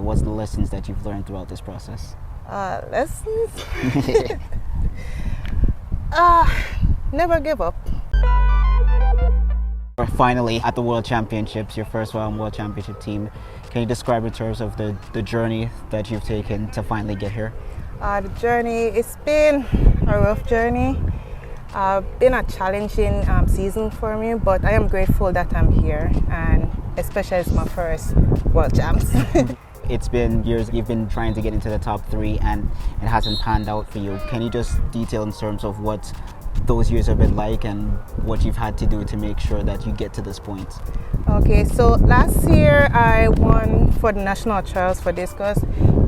What's the lessons that you've learned throughout this process? Lessons? Never give up. Finally, at the World Championships, your first World Championship team, can you describe in terms of the journey that you've taken to finally get here? The journey, it's been a rough journey. Been a challenging season for me, but I am grateful that I'm here, and especially it's my first World Champs. It's been years you've been trying to get into the top 3 and it hasn't panned out for you. Can you just detail in terms of what those years have been like and what you've had to do to make sure that you get to this point? Okay, so last year I won for the national trials for Discus,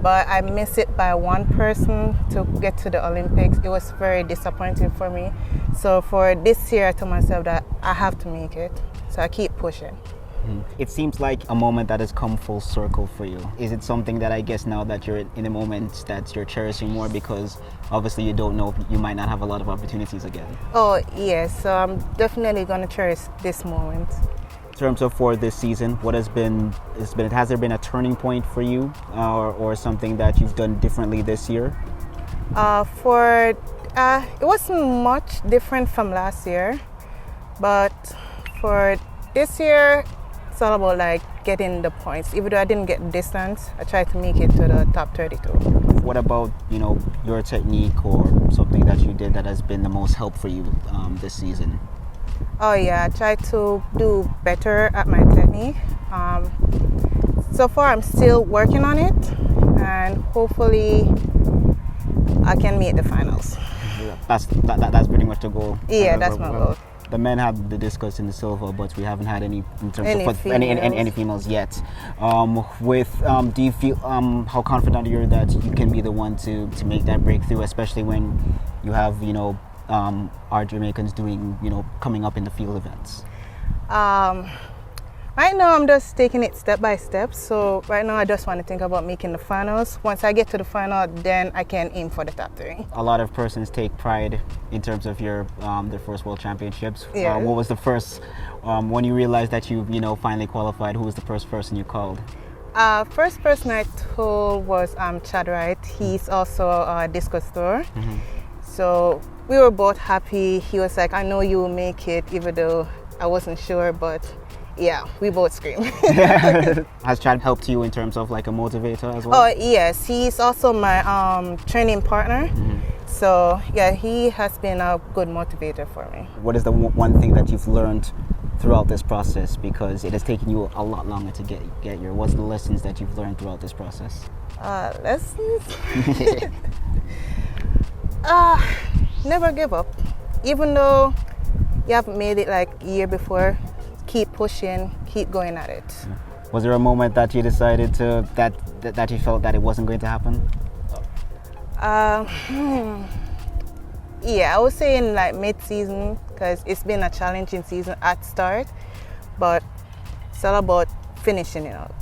but I missed it by one person to get to the Olympics. It was very disappointing for me. So for this year I told myself that I have to make it. So I keep pushing. It seems like a moment that has come full circle for you. Is it something that I guess now that you're in a moment that you're cherishing more because obviously you don't know, you might not have a lot of opportunities again? Oh yes, so I'm definitely going to cherish this moment. In terms of for this season, what has there been a turning point for you or something that you've done differently this year? It wasn't much different from last year, but for this year, it's all about like getting the points. Even though I didn't get the distance, I tried to make it to the top 32. What about, your technique or something that you did that has been the most help for you this season? Oh yeah, I tried to do better at my technique. So far I'm still working on it, and hopefully I can meet the finals. That's pretty much the goal. Yeah, that's my goal. The men have the discus and the silver, but we haven't had any in terms of any females yet. Do you feel how confident are you that you can be the one to make that breakthrough, especially when you have our Jamaicans doing coming up in the field events? Right now I'm just taking it step by step. So right now I just want to think about making the finals. Once I get to the final, then I can aim for the top 3. A lot of persons take pride in terms of your their first World Championships. Yeah. What was the first when you realized that you finally qualified? Who was the first person you called? First person I told was Chad Wright. He's also a discus thrower. So we were both happy. He was like, I know you will make it, even though I wasn't sure, but yeah, we both screamed. Has Chad helped you in terms of like a motivator as well? Oh yes, he's also my training partner. So yeah, he has been a good motivator for me. What is the one thing that you've learned throughout this process, because it has taken you a lot longer to get here? What's the lessons that you've learned throughout this process? Lessons? Never give up. Even though you haven't made it like a year before, keep pushing, keep going at it. Was there a moment that you decided that you felt that it wasn't going to happen? Yeah, I would say in like mid-season, because it's been a challenging season at start, but it's all about finishing it out.